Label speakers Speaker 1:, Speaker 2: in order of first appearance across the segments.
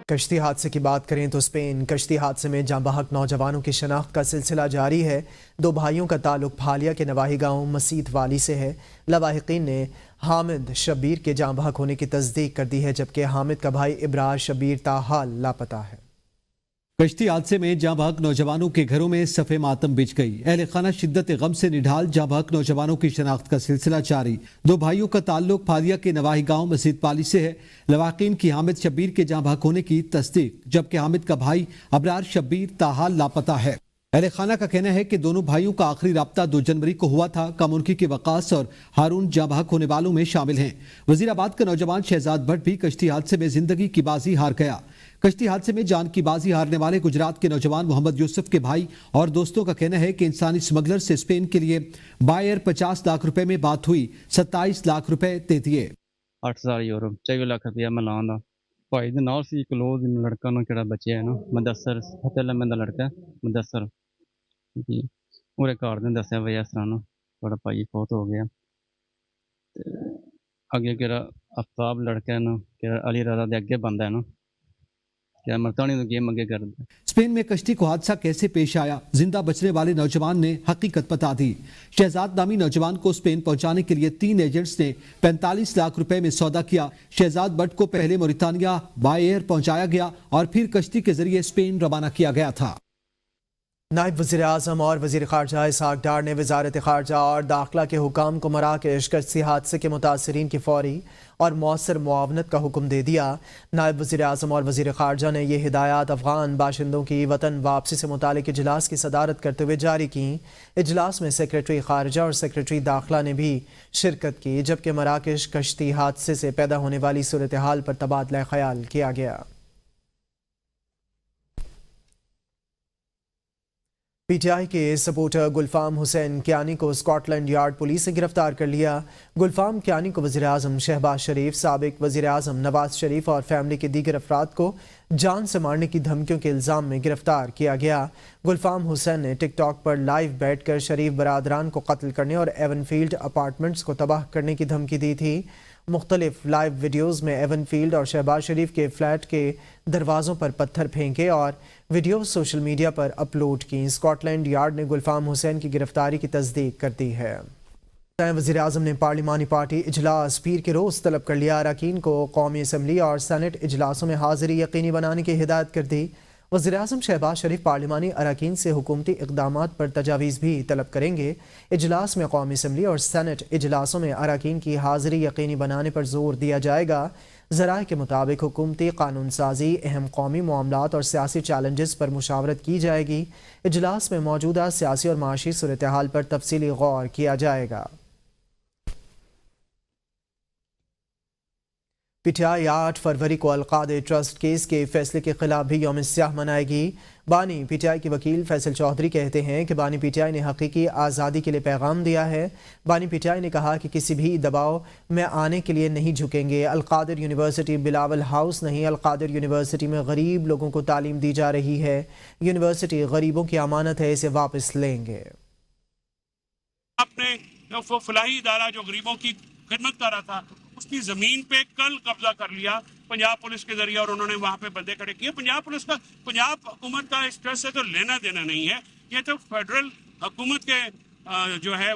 Speaker 1: کشتی حادثے کی بات کریں تو اسپین کشتی حادثے میں جاں بحق نوجوانوں کی شناخت کا سلسلہ جاری ہے۔ دو بھائیوں کا تعلق بھالیا کے نواحی گاؤں مسیت والی سے ہے۔ لواحقین نے حامد شبیر کے جاں بحق ہونے کی تصدیق کر دی ہے، جبکہ حامد کا بھائی ابرار شبیر تاحال لاپتہ ہے۔
Speaker 2: کشتی حادثے میں جاں بحق نوجوانوں کے گھروں میں صف ماتم بچھ گئی۔ اہل خانہ شدت غم سے نڈھال، جاں بحق نوجوانوں کی شناخت کا سلسلہ جاری۔ دو بھائیوں کا تعلق بھالیا کے نواحی گاؤں مسیت پالی سے ہے۔ لواحقین کی حامد شبیر کے جاں بحق ہونے کی تصدیق، جبکہ حامد کا بھائی ابرار شبیر تاحال لاپتہ ہے۔ اہل خانہ کا کہنا ہے کہ دونوں بھائیوں کا آخری رابطہ 2 جنوری کو ہوا تھا۔ کامنکی کے وقاص اور ہارون جاں بحق ہونے والوں میں شامل ہیں۔ وزیر آباد کا نوجوان شہزاد بٹ بھی کشتی حادثے میں زندگی کی بازی ہار گیا۔ کشتی حادثے میں جان کی بازی ہارنے والے گجرات کے نوجوان محمد یوسف کے بھائی اور دوستوں کا کہنا ہے کہ انسانی سمگلر سے اسپین کے لیے بائر 50 لاکھ روپے میں بات ہوئی، 27 لاکھ روپے دے دیے۔
Speaker 3: 8,000 ਯੂਰੋ 24 ਲੱਖ ਰੁਪਇਆ ਮੈਂ ਲਾਉਂਦਾ ਭਾਈ ਦੇ ਨਾਲ ਸੀ ਕਲੋਜ਼ ਲੜਕਾ ਨੂੰ ਕਿਹੜਾ ਬੱਚਿਆ ਹੈ ਨਾ ਮੁਦੱਸਰ ਫਤਿਹ ਲੰਮੇ ਦਾ ਲੜਕਾ ਮੁਦੱਸਰ ਜੀ ਉਹਦੇ ਘਰ ਦੇ ਦੱਸਿਆ ਵੀ ਇਸ ਤਰ੍ਹਾਂ ਨਾ ਤੁਹਾਡਾ ਭਾਈ ਫੌਤ ਹੋ ਗਿਆ ਤੇ ਅੱਗੇ ਕਿਹੜਾ ਅਫਤਾਬ ਲੜਕਾ ਹੈ ਨਾ ਕਿਹੜਾ ਅਲੀ ਰਾਜ਼ਾ ਦੇ ਅੱਗੇ ਬੰਦਾ ਹੈ ਨਾ کیا مرتانی تو گیم آگے کر دیں۔
Speaker 2: اسپین میں کشتی کو حادثہ کیسے پیش آیا؟ زندہ بچنے والے نوجوان نے حقیقت بتا دی۔ شہزاد نامی نوجوان کو اسپین پہنچانے کے لیے 3 ایجنٹس نے 45 لاکھ روپے میں سودا کیا۔ شہزاد بٹ کو پہلے موریتانیہ بائی ایئر پہنچایا گیا اور پھر کشتی کے ذریعے اسپین روانہ کیا گیا تھا۔
Speaker 1: نائب وزیر اعظم اور وزیر خارجہ اسحاق ڈار نے وزارت خارجہ اور داخلہ کے حکام کو مراکش کشتی حادثے کے متاثرین کی فوری اور مؤثر معاونت کا حکم دے دیا۔ نائب وزیر اعظم اور وزیر خارجہ نے یہ ہدایات افغان باشندوں کی وطن واپسی سے متعلق اجلاس کی صدارت کرتے ہوئے جاری کی۔ اجلاس میں سیکریٹری خارجہ اور سیکریٹری داخلہ نے بھی شرکت کی، جبکہ مراکش کشتی حادثے سے پیدا ہونے والی صورتحال پر تبادلہ خیال کیا گیا۔ پی ٹی آئی کے سپورٹر گلفام حسین کیانی کو اسکاٹ لینڈ یارڈ پولیس نے گرفتار کر لیا۔ گلفام کیانی کو وزیر اعظم شہباز شریف، سابق وزیر اعظم نواز شریف اور فیملی کے دیگر افراد کو جان سے مارنے کی دھمکیوں کے الزام میں گرفتار کیا گیا۔ گلفام حسین نے ٹک ٹاک پر لائیو بیٹھ کر شریف برادران کو قتل کرنے اور ایون فیلڈ اپارٹمنٹس کو تباہ کرنے کی دھمکی دی تھی۔ مختلف لائیو ویڈیوز میں ایون فیلڈ اور شہباز شریف کے فلیٹ کے دروازوں پر پتھر پھینکے اور ویڈیو سوشل میڈیا پر اپلوڈ کی۔ اسکاٹ لینڈ یارڈ نے گلفام حسین کی گرفتاری کی تصدیق کر دی ہے۔ وزیر اعظم نے پارلیمانی پارٹی اجلاس پیر کے روز طلب کر لیا۔ اراکین کو قومی اسمبلی اور سینٹ اجلاسوں میں حاضری یقینی بنانے کی ہدایت کر دی۔ وزیر اعظم شہباز شریف پارلیمانی اراکین سے حکومتی اقدامات پر تجاویز بھی طلب کریں گے۔ اجلاس میں قومی اسمبلی اور سینٹ اجلاسوں میں اراکین کی حاضری یقینی بنانے پر زور دیا جائے گا۔ ذرائع کے مطابق حکومتی قانون سازی، اہم قومی معاملات اور سیاسی چیلنجز پر مشاورت کی جائے گی۔ اجلاس میں موجودہ سیاسی اور معاشی صورتحال پر تفصیلی غور کیا جائے گا۔ پی ٹی آئی 8 فروری کو القادر ٹرسٹ کیس کے فیصلے کے خلاف بھی یوم سیاہ منائے گی۔ بانی پی ٹی آئی کے وکیل فیصل چودھری کہتے ہیں کہ بانی پی ٹی آئی نے حقیقی آزادی کے لیے پیغام دیا ہے۔ بانی پی ٹی آئی نے کہا کہ کسی بھی دباؤ میں آنے کے لیے نہیں جھکیں گے۔ القادر یونیورسٹی بلاول ہاؤس نہیں، القادر یونیورسٹی میں غریب لوگوں کو تعلیم دی جا رہی ہے۔ یونیورسٹی غریبوں کی امانت ہے، اسے واپس لیں گے۔
Speaker 4: آپ نے وہ فلاحی ادارہ جو غریبوں کی خدمت کر رہا تھا اس کی زمین پہ کل قبضہ کر لیا پنجاب پولیس کے ذریعے، اور انہوں نے وہاں پہ بندے کھڑے کیے۔ پنجاب حکومت کا اس ٹرسٹ سے تو لینا دینا نہیں ہے، یہ تو فیڈرل حکومت کے جو ہے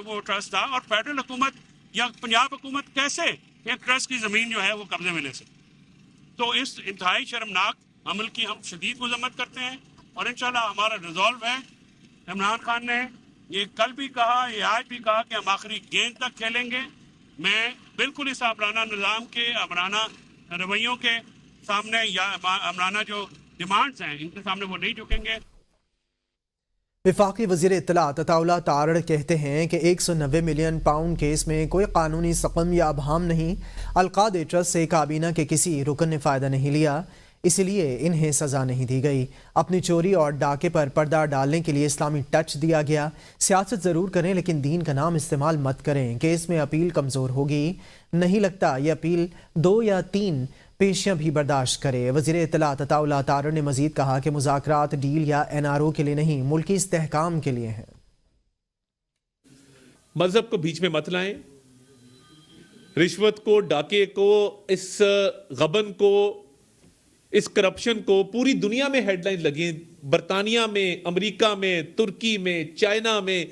Speaker 4: وہ ٹرسٹ تھا، اور فیڈرل حکومت یا پنجاب حکومت کیسے ایک ٹرسٹ کی زمین جو ہے وہ قبضے میں لے سکتی؟ تو اس انتہائی شرمناک عمل کی ہم شدید مذمت کرتے ہیں، اور انشاءاللہ ہمارا ریزولو ہے۔ عمران خان نے یہ کل بھی کہا، یہ آج بھی کہا کہ ہم آخری گیند تک کھیلیں گے۔ میں بالکل اس آمرانہ نظام کے آمرانہ رویوں کے سامنے یا آمرانہ جو ڈیمانڈز ہیں ان کے سامنے وہ نہیں جھکیں گے۔
Speaker 1: وفاقی وزیر اطلاعات عطا اللہ تارڑ کہتے ہیں کہ 190 ملین پاؤنڈ کیس میں کوئی قانونی سقم یا ابہام نہیں۔ القادر ٹرسٹ سے کابینہ کے کسی رکن نے فائدہ نہیں لیا، اس لیے انہیں سزا نہیں دی گئی۔ اپنی چوری اور ڈاکے پر پردہ ڈالنے کے لیے اسلامی ٹچ دیا گیا۔ سیاست ضرور کریں لیکن دین کا نام استعمال مت کریں۔ کیس میں اپیل کمزور ہوگی، نہیں لگتا یہ اپیل 2 یا 3 پیشیاں بھی برداشت کرے۔ وزیر اطلاعات عطا اللہ تارڑ نے مزید کہا کہ مذاکرات ڈیل یا این آر او کے لیے نہیں، ملکی استحکام کے لیے ہیں۔
Speaker 5: مذہب کو بیچ میں مت لائیں، رشوت کو، ڈاکے کو، اس غبن کو इस करप्शन को पूरी दुनिया में हेडलाइन लगी हैं, बरतानिया में, अमेरिका में, तुर्की में, चाइना में,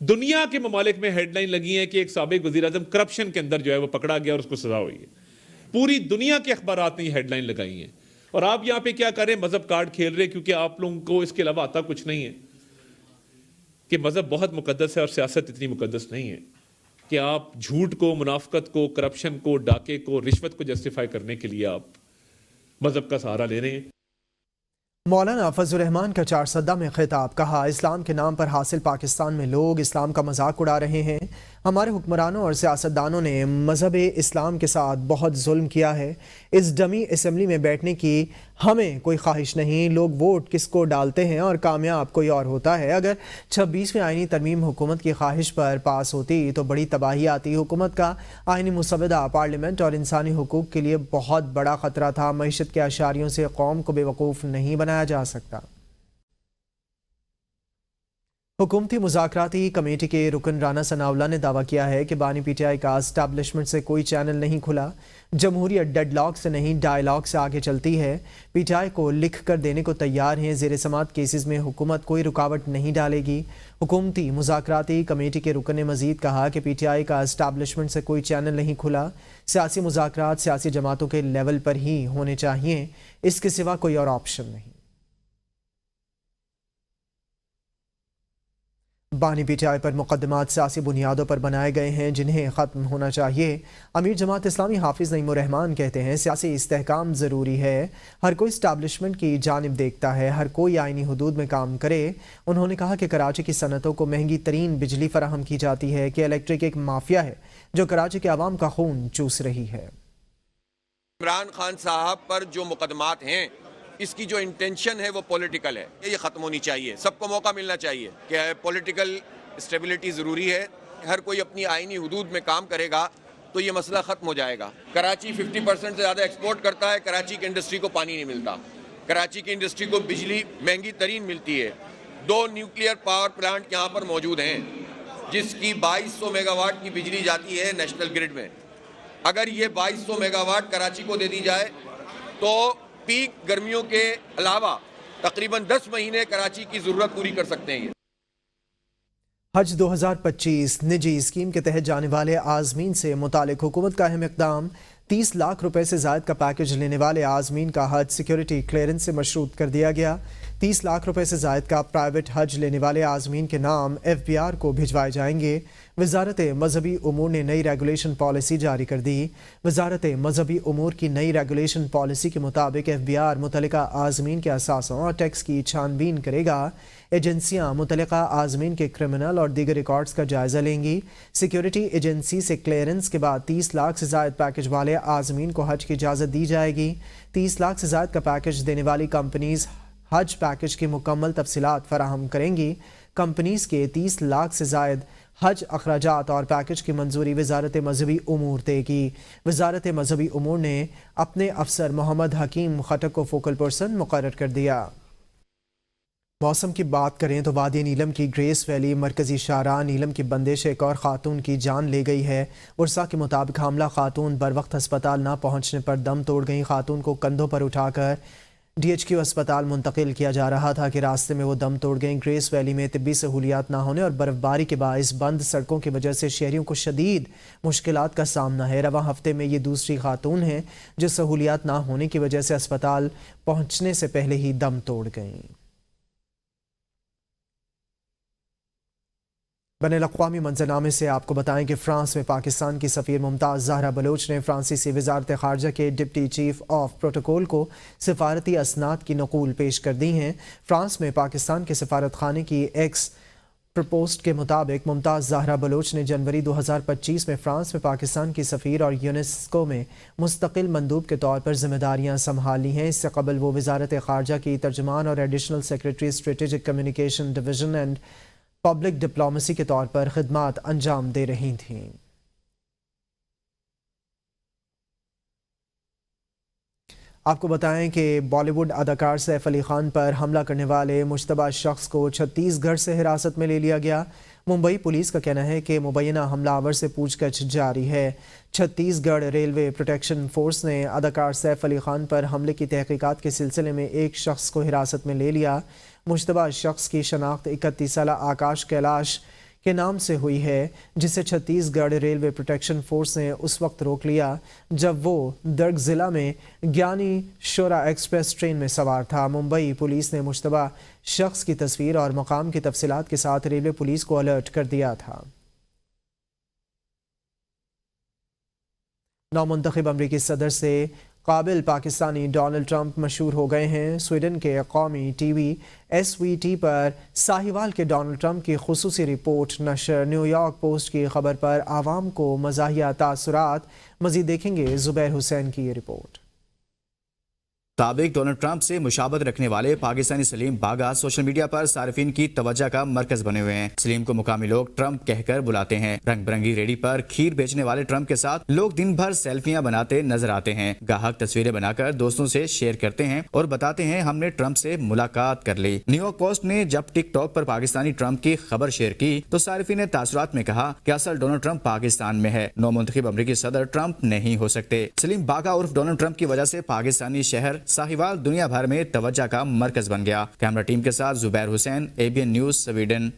Speaker 5: दुनिया के ममालिक में हेडलाइन लगी हैं कि एक साबिक वजीर आजम करप्शन के अंदर जो है वो पकड़ा गया और उसको सजा हुई है। पूरी दुनिया के अखबारात ने हेडलाइन लगाई हैं। और आप यहाँ पे क्या कर रहे हैं, मजहब कार्ड खेल रहे हैं, क्योंकि आप लोगों को इसके अलावा आता कुछ नहीं है कि मजहब बहुत मुकद्दस है और सियासत इतनी मुकद्दस नहीं है कि आप झूठ को, मुनाफकत को, करप्शन को, डाके को, रिश्वत को जस्टिफाई करने के लिए आप मजहब का सहारा ले रहे हैं।
Speaker 1: मौलाना फजल रहमान का चारसद्दा में खिताब, कहा इस्लाम के नाम पर हासिल पाकिस्तान में लोग इस्लाम का मजाक उड़ा रहे हैं। हमारे हुक्मरानों और सियासतदानों ने मजहब इस्लाम के साथ बहुत जुल्म किया है। इस डमी असम्बली में बैठने की हमें कोई ख्वाहिश नहीं। लोग वोट किसको डालते हैं और कामयाब कोई और होता है। अगर 26वीं आईनी तरमीम हुकूमत की ख्वाहिश पर पास होती तो बड़ी तबाही आती। हुकूमत का आईनी मुसवदा पार्लियामेंट और इंसानी हुकूक के लिए बहुत बड़ा ख़तरा था। मईशत के आशारियों से कौम को बेवकूफ़ नहीं बनाया जा सकता। हुकूमती मुज़ाकराती कमेटी के रुकन राना सनाउल्लाह ने दावा किया है कि बानी पीटीआई का एस्टैब्लिशमेंट से कोई चैनल नहीं खुला। जमहूरियत डेडलॉक से नहीं, डायलॉग से आगे चलती है। पीटीआई को लिख कर देने को तैयार हैं। ज़ेर समात केसेस में हुकूमत कोई रुकावट नहीं डालेगी। हुकूमती मुज़ाकराती कमेटी के रुकन ने मज़ीद कहा कि पीटीआई का एस्टैब्लिशमेंट से कोई चैनल नहीं खुला। सियासी मुज़ाकरात सियासी जमातों के लेवल पर ही होने चाहिए, इसके सिवा कोई और ऑप्शन नहीं। बानी पीटीआई पर मुकदमात सियासी बुनियादों पर बनाए गए हैं, जिन्हें ख़त्म होना चाहिए। अमीर जमात इस्लामी हाफिज़ नईमुर रहमान कहते हैं सियासी इस्तेहकाम ज़रूरी है। हर कोई इस्टेब्लिशमेंट की जानिब देखता है, हर कोई आईनी हुदूद में काम करे। उन्होंने कहा कि कराची की सनतों को महंगी तरीन बिजली फराहम की जाती है कि इलेक्ट्रिक एक माफिया है जो कराची के आवाम का खून चूस रही है।
Speaker 6: इमरान खान साहब पर जो मुकदमात हैं, इसकी जो इंटेंशन है वो पॉलिटिकल है, ये ख़त्म होनी चाहिए। सबको मौका मिलना चाहिए कि पॉलिटिकल स्टेबिलिटी ज़रूरी है। हर कोई अपनी आईनी हुदूद में काम करेगा तो ये मसला ख़त्म हो जाएगा। कराची 50% से ज़्यादा एक्सपोर्ट करता है। कराची की इंडस्ट्री को पानी नहीं मिलता, कराची की इंडस्ट्री को बिजली महंगी तरीन मिलती है। 2 न्यूक्लियर पावर प्लांट यहाँ पर मौजूद हैं जिसकी 2200 मेगावाट की बिजली जाती है नेशनल ग्रिड में। अगर ये 2200 मेगावाट कराची को दे दी जाए तो पीक गर्मियों के अलावा तकरीबन 10 महीने कराची की जरूरत पूरी कर सकते हैं।
Speaker 1: हज 2025 निजी स्कीम के तहत जाने वाले आज़मीन से मुतालिक हुकूमत का अहम इक़दाम। 30 लाख रुपए से ज़ायद का पैकेज लेने वाले आज़मीन का हज सिक्योरिटी क्लियरेंस से मशरूत कर दिया गया। 30 लाख रुपए से ज़ायद का प्राइवेट हज लेने वाले आज़मीन के नाम FBR को भिजवाए जाएंगे। वजारत मजहबी उमूर ने नई रेगुलेशन पॉलिसी जारी कर दी। वजारत मजहबी उमूर की नई रेगुलेशन पॉलिसी के मुताबिक FBR मुतल्लिका आज़मीन के असासों और टैक्स की छानबीन करेगा। एजेंसियां मुतल्लिका आज़मीन के क्रिमिनल और दीगर रिकॉर्ड्स का जायज़ा लेंगी। सिक्योरिटी एजेंसी से क्लियरेंस के बाद 30 लाख से ज़ायद पैकेज वाले आज़मीन को हज की इजाज़त दी जाएगी। 30 लाख से ज़ायद का पैकेज देने वाली कंपनीज हज पैकेज की मुकम्मल तफसीलात फराहम करेंगी। कंपनीज के 30 लाख से ज़ायद हज अखराजात और पैकेज की मंजूरी वजारत मजहबी उमूर देगी। वजारत मजहबी उमूर ने अपने अफसर मोहम्मद हकीम खटक को फोकल पर्सन मुकर्रर कर दिया। मौसम की बात करें तो वादी नीलम की ग्रेस वैली मरकजी शाहराह नीलम की बंदिश एक और खातून की जान ले गई है। वर्षा के मुताबिक हामला खातून बर वक्त अस्पताल ना पहुंचने पर दम तोड़ गई। खातून को कंधों पर उठाकर DHQ अस्पताल मुंतकिल किया जा रहा था कि रास्ते में वो दम तोड़ गई। ग्रेस वैली में तिब्बी सहूलियात ना होने और बर्फबारी के बायस बंद सड़कों की वजह से शहरियों को शदीद मुश्किलात का सामना है। रवां हफ्ते में ये दूसरी खातून है जो सहूलियात ना होने की वजह से अस्पताल पहुंचने से पहले ही दम तोड़ गई। बैनुल-अक़वामी मंजरनामे से आपको बताएं कि फ्रांस में पाकिस्तान की सफ़ीर मुमताज़ ज़हरा बलोच ने फ्रांसीसी वज़ारत ख़ारजा के डिप्टी चीफ ऑफ प्रोटोकॉल को सिफारती असनाद की नक़ूल पेश कर दी हैं। फ्रांस में पाकिस्तान के सफारत खाने की एक्स प्रपोस्ट के मुताबिक मुमताज़ ज़हरा बलोच ने जनवरी 2025 में फ्रांस में पाकिस्तान की सफ़ीर और यूनेस्को में मुस्तकिल मंदूब के तौर पर जिम्मेदारियां संभाल ली हैं। इससे कबल वो वज़ारत ख़ारजा की तर्जुमान और additional secretary strategic communication division and public diplomacy के तौर पर खिदमात अंजाम दे रही थीं। आपको बताएं कि बॉलीवुड अदाकार सैफ अली खान पर हमला करने वाले मुश्तबा शख्स को छत्तीसगढ़ से हिरासत में ले लिया गया। मुंबई पुलिस का कहना है कि मुबैना हमलावर से पूछताछ जारी है। छत्तीसगढ़ रेलवे प्रोटेक्शन फोर्स ने अदाकार सैफ अली खान पर हमले की तहकीकात के सिलसिले में एक शख्स को हिरासत में ले लिया। मुश्तबा शख्स की शनाख्त 31 साला आकाश कैलाश के नाम से हुई है, जिसे छत्तीसगढ़ रेलवे प्रोटेक्शन फोर्स ने उस वक्त रोक लिया जब वो दुर्ग जिला में ज्ञानी शोरा एक्सप्रेस ट्रेन में सवार था। मुंबई पुलिस ने मुश्तबा शख्स की तस्वीर और मकाम की तफसीलात के साथ रेलवे पुलिस को अलर्ट कर दिया था। नौमुंतखब अमरीकी सदर से काबिल पाकिस्तानी डोनाल्ड ट्रंप मशहूर हो गए हैं। स्वीडन के कौमी टीवी SVT पर साहिवाल के डोनाल्ड ट्रंप की खुसूसी रिपोर्ट नशर। न्यूयॉर्क पोस्ट की खबर पर आवाम को मज़ाहिया तासुरात। मज़ीद देखेंगे जुबैर हुसैन की ये रिपोर्ट।
Speaker 7: साबिक डोनाल्ड ट्रंप से मुशाबत रखने वाले पाकिस्तानी सलीम बागा सोशल मीडिया पर सार्फिन की तवज्जो का मरकज बने हुए हैं। सलीम को मुकामी लोग ट्रंप कहकर बुलाते हैं। रंग बिरंगी रेडी पर खीर बेचने वाले ट्रंप के साथ लोग दिन भर सेल्फियां बनाते नजर आते हैं। गाहक तस्वीरें बनाकर दोस्तों से शेयर करते हैं और बताते हैं हमने ट्रंप से मुलाकात कर ली। न्यूयॉर्क पोस्ट ने जब टिकटॉक पर पाकिस्तानी ट्रंप की खबर शेयर की तो सार्फिन ने तासुरात में कहा कि असल डोनाल्ड ट्रंप पाकिस्तान में है, नौमुंतखब अमरीकी सदर ट्रंप नहीं हो सकते। सलीम बागा उर्फ डोनाल्ड ट्रंप की वजह से पाकिस्तानी शहर साहिवाल दुनिया भर में तवज्जो का मरकज बन गया। कैमरा टीम के साथ Zubair Hussain, ABN news, Sweden.